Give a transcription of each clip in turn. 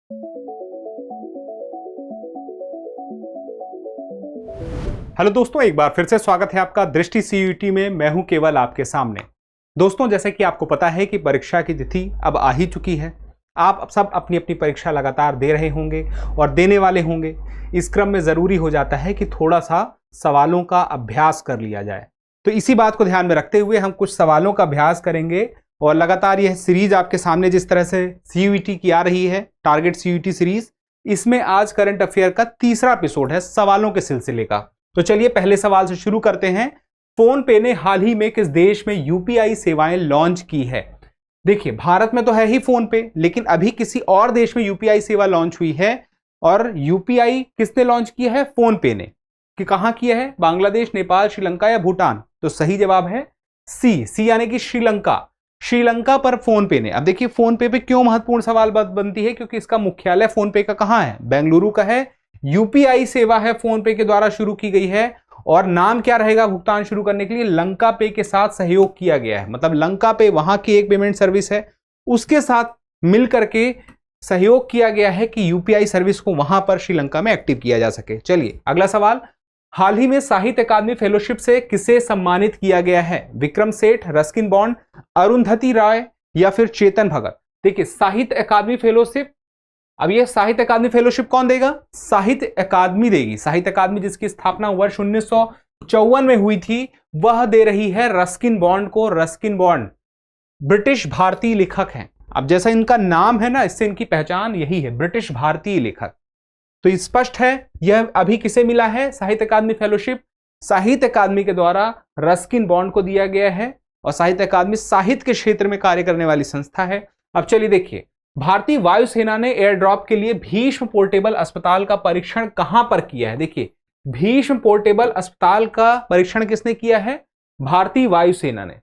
Hello दोस्तों, एक बार फिर से स्वागत है आपका दृष्टि सीयूईटी में। मैं हूं केवल आपके सामने। दोस्तों, जैसे कि आपको पता है कि परीक्षा की तिथि अब आ ही चुकी है। आप सब अपनी अपनी परीक्षा लगातार दे रहे होंगे और देने वाले होंगे। इस क्रम में ज़रूरी हो जाता है कि थोड़ा सा सवालों का अभ्यास कर लिया जाए। तो इसी बात को ध्यान में रखते हुए हम कुछ सवालों का अभ्यास करेंगे और लगातार यह सीरीज आपके सामने जिस तरह से सीयूईटी की आ रही है, टारगेट सीयूईटी सीरीज, इसमें आज करंट अफेयर का तीसरा एपिसोड है सवालों के सिलसिले का। तो चलिए पहले सवाल से शुरू करते हैं। फोन पे ने हाल ही में किस देश में यूपीआई सेवाएं लॉन्च की है? देखिए, भारत में तो है ही फोन पे, लेकिन अभी किसी और देश में यूपीआई सेवा लॉन्च हुई है। और यूपीआई किसने लॉन्च किया है? फोन पे ने। कि कहां किया है? बांग्लादेश, नेपाल, श्रीलंका या भूटान? तो सही जवाब है सी यानी कि श्रीलंका। श्रीलंका पर फोन पे ने। अब देखिए, फोन पे पे क्यों महत्वपूर्ण सवाल बनती है, क्योंकि इसका मुख्यालय फोन पे का कहां है? बेंगलुरु का है। यूपीआई सेवा है फोन पे के द्वारा शुरू की गई है और नाम क्या रहेगा भुगतान शुरू करने के लिए? लंका पे के साथ सहयोग किया गया है। मतलब लंका पे वहां की एक पेमेंट सर्विस है, उसके साथ मिलकर के सहयोग किया गया है कि यूपीआई सर्विस को वहां पर श्रीलंका में एक्टिव किया जा सके। चलिए अगला सवाल। हाल ही में साहित्य अकादमी फेलोशिप से किसे सम्मानित किया गया है? विक्रम सेठ, रस्किन बॉन्ड, अरुंधति राय या फिर चेतन भगत? देखिए, साहित्य अकादमी फेलोशिप, अब ये साहित्य अकादमी फेलोशिप कौन देगा? साहित्य अकादमी देगी। साहित्य अकादमी जिसकी स्थापना वर्ष 1954 में हुई थी, वह दे रही है रस्किन बॉन्ड को। रस्किन बॉन्ड ब्रिटिश भारतीय लेखक हैं। अब जैसा इनका नाम है ना, इससे इनकी पहचान यही है, ब्रिटिश भारतीय लेखक। तो स्पष्ट है यह अभी किसे मिला है साहित्य अकादमी फेलोशिप? साहित्य अकादमी के द्वारा रस्किन बॉन्ड को दिया गया है। और साहित्य अकादमी साहित्य के क्षेत्र में कार्य करने वाली संस्था है। अब चलिए देखिए, भारतीय वायुसेना ने एयर ड्रॉप के लिए भीष्म पोर्टेबल अस्पताल का परीक्षण कहां पर किया है? देखिए, भीष्म पोर्टेबल अस्पताल का परीक्षण किसने किया है? भारतीय वायुसेना ने।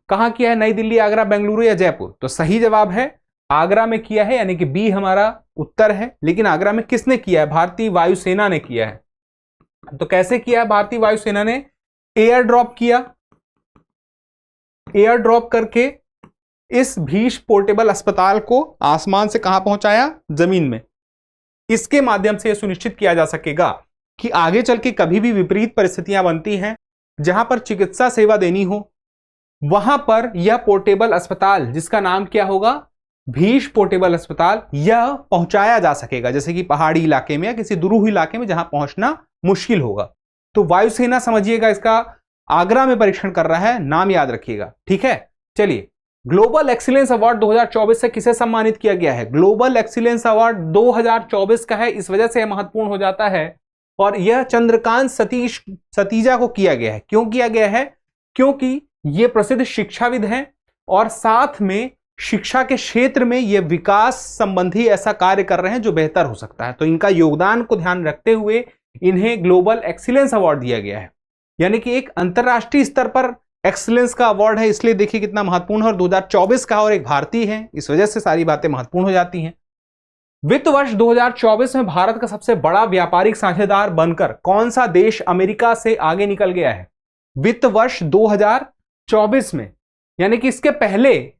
कहां किया है? नई दिल्ली, आगरा, बेंगलुरु या जयपुर? तो सही जवाब है आगरा में किया है, यानी कि बी हमारा उत्तर है। लेकिन आगरा में किसने किया है? भारतीय वायुसेना ने किया है। तो कैसे किया है भारतीय वायुसेना ने? एयर ड्रॉप किया। एयर ड्रॉप करके इस भीष्म पोर्टेबल अस्पताल को आसमान से कहां पहुंचाया? जमीन में। इसके माध्यम से यह सुनिश्चित किया जा सकेगा कि आगे चल के कभी भी विपरीत परिस्थितियां बनती हैं, जहां पर चिकित्सा सेवा देनी हो, वहां पर यह पोर्टेबल अस्पताल, जिसका नाम क्या होगा? भीष्म पोर्टेबल अस्पताल, यह पहुंचाया जा सकेगा। जैसे कि पहाड़ी इलाके में या किसी दुरूह इलाके में जहां पहुंचना मुश्किल होगा। तो वायुसेना समझिएगा इसका आगरा में परीक्षण कर रहा है, नाम याद रखिएगा। ठीक है, चलिए। ग्लोबल एक्सीलेंस अवार्ड 2024 से किसे सम्मानित किया गया है? ग्लोबल एक्सीलेंस अवार्ड 2024 का है, इस वजह से महत्वपूर्ण हो जाता है। और यह चंद्रकांत सतीजा को किया गया है। क्यों किया गया है? क्योंकि ये प्रसिद्ध शिक्षाविद हैं और साथ में शिक्षा के क्षेत्र में ये विकास संबंधी ऐसा कार्य कर रहे हैं जो बेहतर हो सकता है। तो इनका योगदान को ध्यान रखते हुए इन्हें ग्लोबल एक्सीलेंस अवार्ड दिया गया है। यानी कि एक अंतरराष्ट्रीय स्तर पर एक्सीलेंस का अवार्ड है, इसलिए देखिए कितना महत्वपूर्ण है। और 2024 का, और एक भारतीय है, इस वजह से सारी बातें महत्वपूर्ण हो जाती हैं। वित्त वर्ष 2024 में भारत का सबसे बड़ा व्यापारिक साझेदार बनकर कौन सा देश अमेरिका से आगे निकल गया है? वित्त वर्ष 2024 में, यानी कि इसके पहले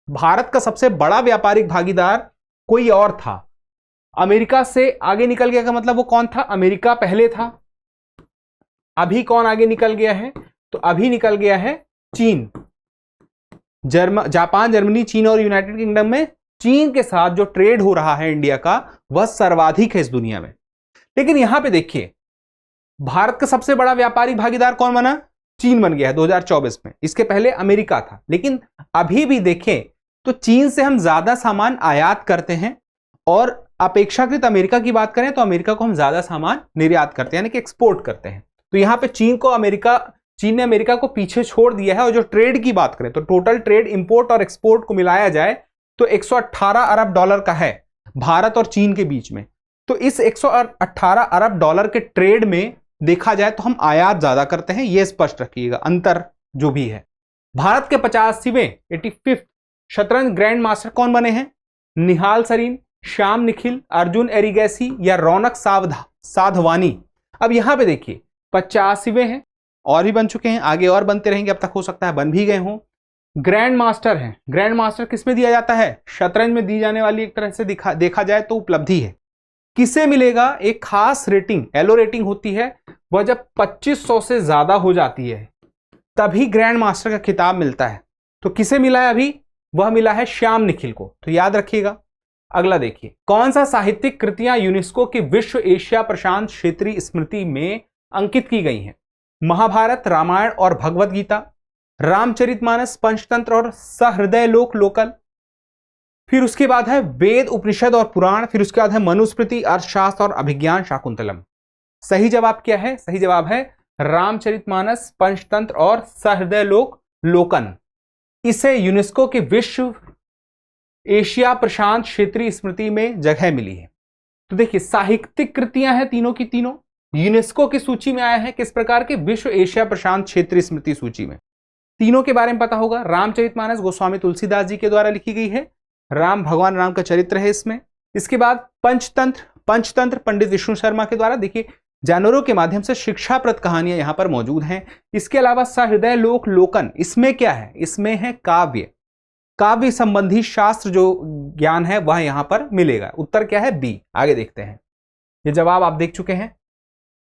भारत का सबसे बड़ा व्यापारिक भागीदार कोई और था। अमेरिका से आगे निकल गया का मतलब वो कौन था? अमेरिका पहले था। अभी कौन आगे निकल गया है? तो अभी निकल गया है चीन। जापान, जर्मनी, चीन और यूनाइटेड किंगडम में चीन के साथ जो ट्रेड हो रहा है इंडिया का, वह सर्वाधिक है इस दुनिया में। लेकिन यहां पे देखिए, भारत का सबसे बड़ा व्यापारिक भागीदार कौन बना? चीन बन गया है 2024 में। इसके पहले अमेरिका था। लेकिन अभी भी देखें तो चीन से हम ज्यादा सामान आयात करते हैं और अपेक्षाकृत अमेरिका की बात करें तो अमेरिका को हम ज्यादा सामान निर्यात करते हैं, यानी कि एक्सपोर्ट करते हैं। तो यहां पे चीन ने अमेरिका को पीछे छोड़ दिया है। और जो ट्रेड की बात करें तो टोटल ट्रेड, इंपोर्ट और एक्सपोर्ट को मिलाया जाए तो 118 अरब डॉलर का है भारत और चीन के बीच में। तो इस 118 अरब डॉलर के ट्रेड में देखा जाए तो हम आयात ज्यादा करते हैं, यह स्पष्ट रखिएगा अंतर जो भी है। भारत के 85वें 85th शतरंज ग्रैंड मास्टर कौन बने हैं? निहाल सरीन, श्याम निखिल, अर्जुन एरिगैसी या रौनक साधवानी? अब यहां पे देखिए 85वें हैं, और भी बन चुके हैं, आगे और बनते रहेंगे, अब तक हो सकता है बन भी गए हों। ग्रैंड मास्टर हैं। ग्रैंड मास्टर किस में दिया जाता है? शतरंज में दी जाने वाली एक तरह से देखा जाए तो उपलब्धि है। किसे मिलेगा? एक खास रेटिंग, एलो रेटिंग होती है, वह जब 2500 से ज्यादा हो जाती है तभी ग्रैंड मास्टर का खिताब मिलता है। तो किसे मिला है अभी? वह मिला है श्याम निखिल को, तो याद रखिएगा। अगला देखिए, कौन सा साहित्यिक कृतियां यूनेस्को की विश्व एशिया प्रशांत क्षेत्रीय स्मृति में अंकित की गई हैं? महाभारत, रामायण और भगवत गीता, रामचरितमानस, पंचतंत्र और सहृदय लोक लोकल, फिर उसके बाद है वेद, उपनिषद और पुराण, फिर उसके बाद है मनुस्मृति, अर्थशास्त्र और अभिज्ञान शाकुंतलम। सही जवाब क्या है? सही जवाब है रामचरितमानस, पंचतंत्र और सहृदय लोक लोकन। इसे यूनेस्को के विश्व एशिया प्रशांत क्षेत्रीय स्मृति में जगह मिली है। तो देखिए, साहित्यिक कृतियां हैं तीनों की तीनों, यूनेस्को की सूची में आया है। किस प्रकार के? विश्व एशिया प्रशांत क्षेत्रीय स्मृति सूची में। तीनों के बारे में पता होगा। रामचरितमानस गोस्वामी तुलसीदास जी के द्वारा लिखी गई है, राम भगवान राम का चरित्र है इसमें। इसके बाद पंचतंत्र पंडित विष्णु शर्मा के द्वारा, देखिए जानवरों के माध्यम से शिक्षाप्रद कहानियां यहां पर मौजूद हैं। इसके अलावा सहृदय लोक लोकन, इसमें क्या है? इसमें है काव्य संबंधी शास्त्र जो ज्ञान है वह यहां पर मिलेगा। उत्तर क्या है? बी। आगे देखते हैं, ये जवाब आप देख चुके हैं।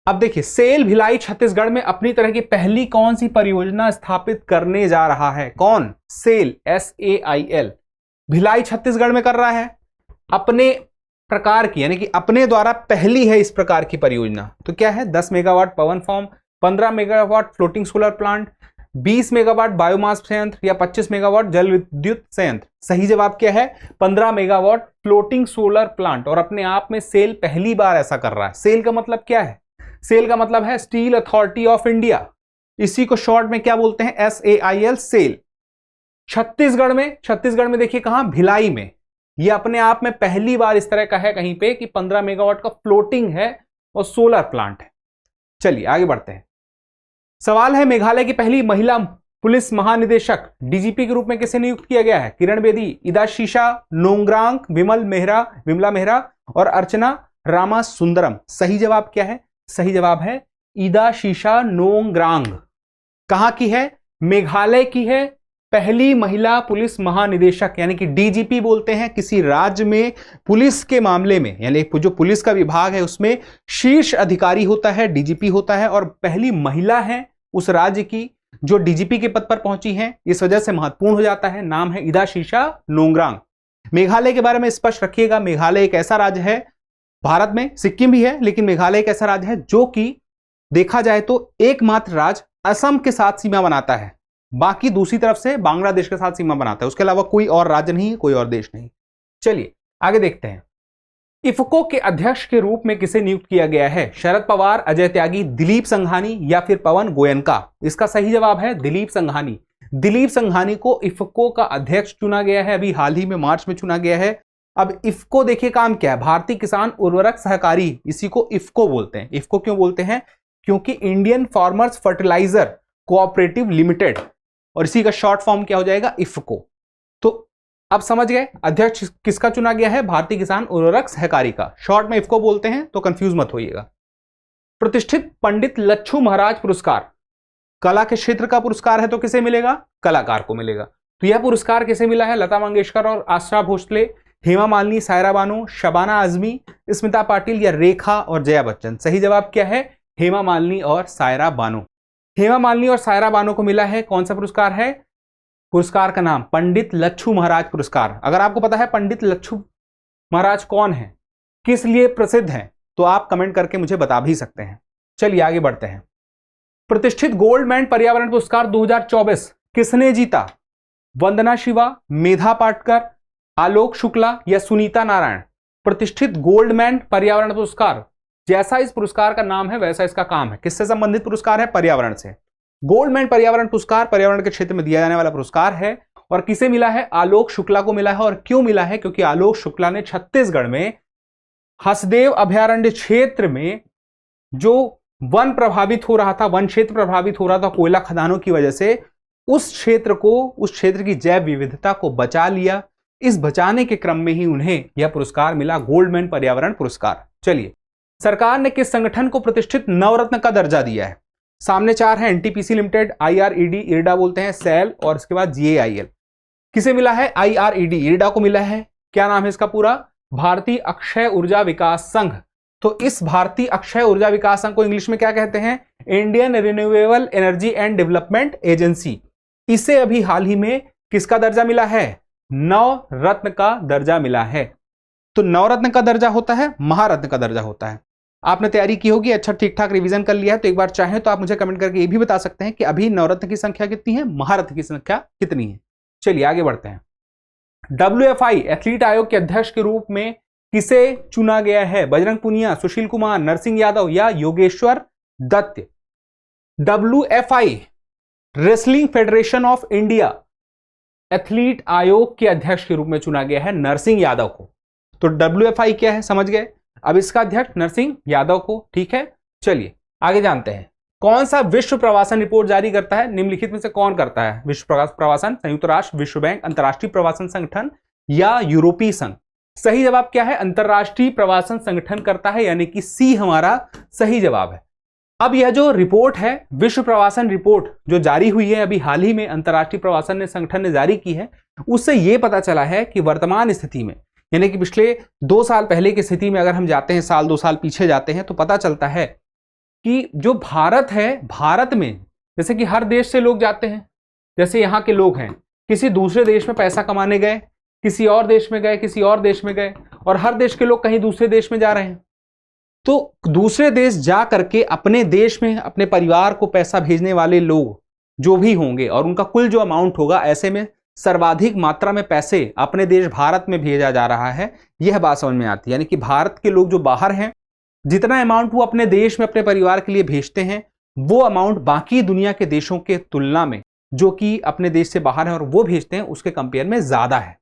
अब देखिए, सेल भिलाई छत्तीसगढ़ में अपनी तरह की पहली कौन सी परियोजना स्थापित करने जा रहा है? कौन? सेल, SAIL, भिलाई छत्तीसगढ़ में कर रहा है अपने प्रकार की, यानी कि अपने द्वारा पहली है इस प्रकार की परियोजना। तो क्या है? 10 मेगावाट पवन farm, 15 megawatt floating solar plant, 20 megawatt biomass संयंत्र या 25 मेगावाट जल विद्युत संयंत्र। सही जवाब क्या है? 15 मेगावाट फ्लोटिंग सोलर प्लांट। और अपने आप में सेल पहली बार ऐसा कर रहा है। सेल का मतलब क्या है? सेल का मतलब है स्टील अथॉरिटी ऑफ इंडिया, इसी को शॉर्ट में क्या बोलते हैं? SAIL, cell. छत्तीसगढ़ में देखिए कहां? भिलाई में। यह अपने आप में पहली बार इस तरह का है कहीं पे कि 15 मेगावाट का फ्लोटिंग है और सोलर प्लांट है। चलिए आगे बढ़ते हैं। सवाल है, मेघालय की पहली महिला पुलिस महानिदेशक DGP के रूप में किसे नियुक्त किया गया है? किरण बेदी, इदाशीशा नोंगरांग, विमला मेहरा और अर्चना रामा सुंदरम। सही जवाब क्या है? सही जवाब है इदाशीशा नोंगरांग। कहां की है? मेघालय की है पहली महिला पुलिस महानिदेशक, यानी कि DGP बोलते हैं किसी राज्य में पुलिस के मामले में, यानी जो पुलिस का विभाग है उसमें शीर्ष अधिकारी होता है, DGP होता है, और पहली महिला है उस राज्य की जो DGP के पद पर पहुंची है, इस वजह से महत्वपूर्ण हो जाता है। नाम है इदाशीशा नोंगरांग। मेघालय के बारे में स्पष्ट रखिएगा, मेघालय एक ऐसा राज्य है, भारत में सिक्किम भी है लेकिन मेघालय एक ऐसा राज्य है जो कि देखा जाए तो एकमात्र राज्य असम के साथ सीमा बनाता है, बाकी दूसरी तरफ से बांग्लादेश के साथ सीमा बनाता है। उसके अलावा कोई और राज्य नहीं, कोई और देश नहीं। चलिए आगे देखते हैं। इफको के अध्यक्ष के रूप में किसे नियुक्त किया गया है? शरद पवार, अजय त्यागी, दिलीप संघानी या फिर पवन गोयनका? इसका सही जवाब है दिलीप संघानी। दिलीप संघानी को इफको का अध्यक्ष चुना गया है, अभी हाल ही में मार्च में चुना गया है। अब इफको देखिए काम क्या है? भारतीय किसान उर्वरक सहकारी, इसी को इफको बोलते हैं। इफको क्यों बोलते हैं? क्योंकि Indian farmers fertiliser cooperative limited, और इसी का शॉर्ट फॉर्म क्या हो जाएगा? इफको। तो अब समझ गए अध्यक्ष किसका चुना गया है? भारतीय किसान उर्वरक सहकारी का, शॉर्ट में इफको बोलते हैं, तो कंफ्यूज मत होइएगा। प्रतिष्ठित पंडित लच्छू महाराज पुरस्कार कला के क्षेत्र का पुरस्कार है, तो किसे मिलेगा? कलाकार को मिलेगा। तो यह पुरस्कार किसे मिला है? लता मंगेशकर और आशा भोसले, हेमा मालिनी, सायरा बानो, शबाना आजमी, स्मिता पाटिल या रेखा और जया बच्चन? सही जवाब क्या है? हेमा मालिनी और सायरा बानो। हेमा मालिनी और सायरा बानो को मिला है कौन सा पुरस्कार है? पुरस्कार का नाम पंडित लच्छू महाराज पुरस्कार। अगर आपको पता है पंडित लच्छू महाराज कौन है, किस लिए प्रसिद्ध हैं, तो आप कमेंट करके मुझे बता भी सकते हैं। चलिए आगे बढ़ते हैं। प्रतिष्ठित गोल्डमैन पर्यावरण पुरस्कार 2024 किसने जीता? वंदना शिवा, मेधा पाटकर, आलोक शुक्ला या सुनीता नारायण? प्रतिष्ठित गोल्डमैन पर्यावरण पुरस्कार, जैसा इस पुरस्कार का नाम है वैसा इसका काम है। किससे संबंधित पुरस्कार है? पर्यावरण से। गोल्डमैन पर्यावरण पुरस्कार पर्यावरण के क्षेत्र में दिया जाने वाला पुरस्कार है, और किसे मिला है? आलोक शुक्ला को मिला है। और क्यों मिला है? क्योंकि आलोक शुक्ला ने छत्तीसगढ़ में हसदेव अभयारण्य क्षेत्र में जो वन प्रभावित हो रहा था, वन क्षेत्र प्रभावित हो रहा था कोयला खदानों की वजह से, उस क्षेत्र की जैव विविधता को बचा लिया। इस बचाने के क्रम में ही उन्हें यह पुरस्कार मिला, गोल्डमैन पर्यावरण पुरस्कार। चलिए, सरकार ने किस संगठन को प्रतिष्ठित नवरत्न का दर्जा दिया है? सामने 4 है, एनटीपीसी लिमिटेड, IRED इरडा बोलते हैं, सेल, और इसके बाद GAIL। किसे मिला है? IRED इरडा को मिला है। क्या नाम है इसका पूरा? भारतीय अक्षय ऊर्जा विकास संघ। तो इस भारतीय अक्षय ऊर्जा विकास संघ को इंग्लिश में क्या कहते हैं? Indian renewable energy and development agency. इसे अभी हाल ही में किसका दर्जा मिला है? नवरत्न का दर्जा मिला है। तो नवरत्न का दर्जा होता है, महारत्न का दर्जा होता है। आपने तैयारी की होगी, अच्छा ठीक ठाक रिवीजन कर लिया है, तो एक बार चाहें तो आप मुझे कमेंट करके ये भी बता सकते हैं कि अभी नवरत्न की संख्या कितनी है, महारत्न की संख्या कितनी है। चलिए आगे बढ़ते हैं। WFI एथलीट आयोग के अध्यक्ष के रूप में किसे चुना गया है? बजरंग पुनिया, सुशील कुमार, नरसिंह यादव या Yogeshwar Dutt? WFI wrestling federation of India athlete आयोग के अध्यक्ष के रूप में चुना गया है नरसिंह यादव को। तो WFI क्या है समझ गए, अब इसका अध्यक्ष नरसिंह यादव को। ठीक है, चलिए आगे जानते हैं। कौन सा विश्व प्रवासन रिपोर्ट जारी करता है? निम्नलिखित में से कौन करता है विश्व प्रवासन? संयुक्त राष्ट्र, विश्व बैंक, अंतरराष्ट्रीय प्रवासन संगठन या यूरोपीय संघ? सही जवाब क्या है? अंतरराष्ट्रीय प्रवासन संगठन करता है, यानी कि सी हमारा सही जवाब है। अब यह जो रिपोर्ट है, विश्व प्रवासन रिपोर्ट जो जारी हुई है अभी हाल ही में, अंतरराष्ट्रीय प्रवासन संगठन ने जारी की है, उससे यह पता चला है कि वर्तमान स्थिति में, यानी कि पिछले 2 साल पहले की स्थिति में अगर हम जाते हैं, साल 2 साल पीछे जाते हैं, तो पता चलता है कि जो भारत है, भारत में जैसे कि हर देश से लोग जाते हैं, जैसे यहाँ के लोग हैं किसी दूसरे देश में पैसा कमाने गए, किसी और देश में गए, किसी और देश में गए, और हर देश के लोग कहीं दूसरे देश में जा रहे हैं। तो दूसरे देश जा करके अपने देश में अपने परिवार को पैसा भेजने वाले लोग जो भी होंगे और उनका कुल जो अमाउंट होगा, ऐसे में सर्वाधिक मात्रा में पैसे अपने देश भारत में भेजा जा रहा है, यह बात समझ में आती है। यानी कि भारत के लोग जो बाहर हैं, जितना अमाउंट वो अपने देश में अपने परिवार के लिए भेजते हैं, वो अमाउंट बाकी दुनिया के देशों के तुलना में जो कि अपने देश से बाहर हैं और वो भेजते हैं, उसके कंपेयर में ज्यादा है।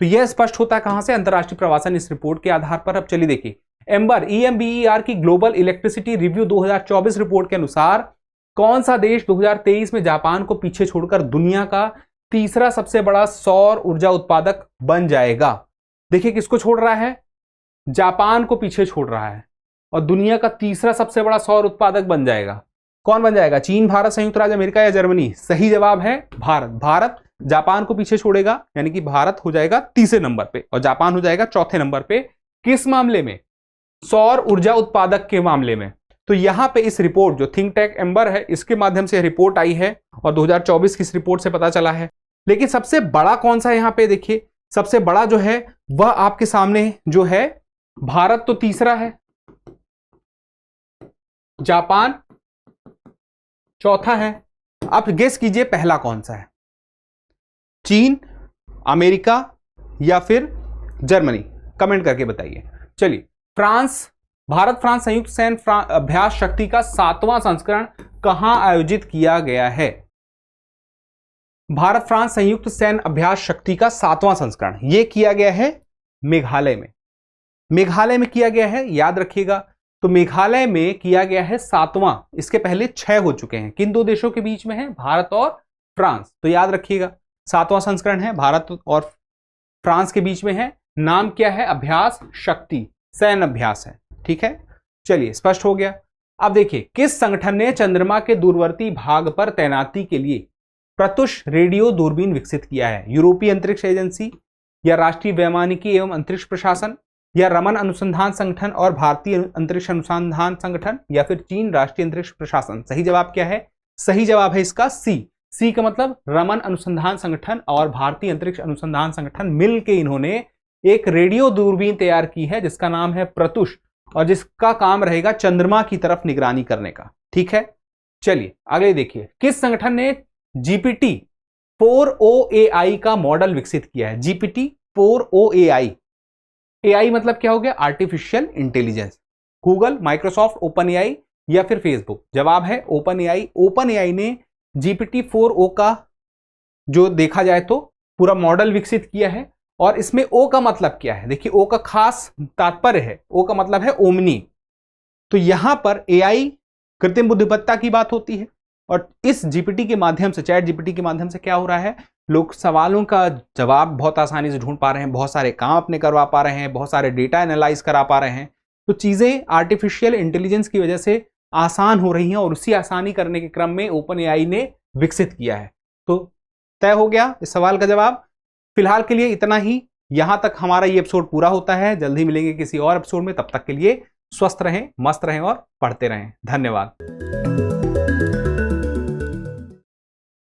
तो यह स्पष्ट होता है कहां से? अंतरराष्ट्रीय प्रवासन इस रिपोर्ट के आधार पर। अब चलिए देखिए, एम्बर EMBER की ग्लोबल इलेक्ट्रिसिटी रिव्यू 2024 रिपोर्ट के अनुसार कौन सा देश 2023 में जापान को पीछे छोड़कर दुनिया का तीसरा सबसे बड़ा सौर ऊर्जा उत्पादक बन जाएगा? देखिए किसको छोड़ रहा है? जापान को पीछे छोड़ रहा है और दुनिया का तीसरा सबसे बड़ा सौर उत्पादक बन जाएगा। कौन बन जाएगा? चीन, भारत, संयुक्त राज्य अमेरिका या जर्मनी? सही जवाब है भारत। भारत जापान को पीछे छोड़ेगा, यानी कि भारत हो जाएगा तीसरे नंबर पे और जापान हो जाएगा चौथे नंबर पे। किस मामले में? सौर ऊर्जा उत्पादक के मामले में। तो यहां पे इस रिपोर्ट जो थिंक टैंक एम्बर है, इसके माध्यम से रिपोर्ट आई है और 2024 की इस रिपोर्ट से पता चला है। लेकिन सबसे बड़ा कौन सा यहां पे देखिए, सबसे बड़ा जो है वह आपके सामने जो है, भारत तो तीसरा है, जापान चौथा है। आप गेस कीजिए पहला कौन सा है? चीन, अमेरिका या फिर जर्मनी? कमेंट करके बताइए। चलिए, फ्रांस, भारत फ्रांस संयुक्त सैन्य अभ्यास शक्ति का 7वां संस्करण कहां आयोजित किया गया है? भारत फ्रांस संयुक्त सैन्य अभ्यास शक्ति का 7वां संस्करण यह किया गया है मेघालय में। मेघालय में किया गया है, याद रखिएगा। तो मेघालय में किया गया है 7वां, इसके पहले 6 हो चुके हैं। किन 2 देशों के बीच में है? भारत और फ्रांस। तो याद रखिएगा 7वां संस्करण है, भारत और फ्रांस के बीच में है। नाम क्या है? अभ्यास शक्ति, सैन्य अभ्यास है। ठीक है, चलिए स्पष्ट हो गया। अब देखिए, किस संगठन ने चंद्रमा के दूरवर्ती भाग पर तैनाती के लिए प्रत्युष रेडियो दूरबीन विकसित किया है? यूरोपीय अंतरिक्ष एजेंसी या राष्ट्रीय वैमानिकी एवं अंतरिक्ष प्रशासन या रमन अनुसंधान संगठन और भारतीय अंतरिक्ष अनुसंधान संगठन या फिर चीन राष्ट्रीय अंतरिक्ष प्रशासन? सही जवाब क्या है? सही जवाब है इसका सी का मतलब रमन अनुसंधान संगठन और भारतीय अंतरिक्ष अनुसंधान संगठन मिलकर इन्होंने एक रेडियो दूरबीन तैयार की है जिसका नाम है प्रत्युष, और जिसका काम रहेगा चंद्रमा की तरफ निगरानी करने का। ठीक है, चलिए आगे देखिए, किस संगठन ने GPT-4o-AI का मॉडल विकसित किया है? GPT-4o-AI, AI मतलब क्या हो गया? Artificial intelligence. Google, Microsoft, open AI या फिर फेसबुक? जवाब है ओपन एआई। ओपन एआई ने GPT-4o का जो देखा जाए तो पूरा मॉडल विकसित किया है। और इसमें ओ का मतलब क्या है? देखिए, ओ का खास तात्पर्य है, ओ का मतलब है ओमनी। तो यहां पर एआई कृत्रिम बुद्धिमत्ता की बात होती है और इस जीपीटी के माध्यम से, चैट जीपीटी के माध्यम से क्या हो रहा है? लोग सवालों का जवाब बहुत आसानी से ढूंढ पा रहे हैं, बहुत सारे काम अपने करवा पा रहे हैं, बहुत सारे डेटा एनालाइज करा पा रहे हैं। तो चीजें आर्टिफिशियल इंटेलिजेंस की वजह से आसान हो रही हैं और उसी आसानी करने के क्रम में ओपन एआई ने विकसित किया है। तो तय हो गया इस सवाल का जवाब। फिलहाल के लिए इतना ही। यहां तक हमारा ये एपिसोड पूरा होता है। जल्दी मिलेंगे किसी और एपिसोड में। तब तक के लिए स्वस्थ रहें, मस्त रहें और पढ़ते रहें। धन्यवाद।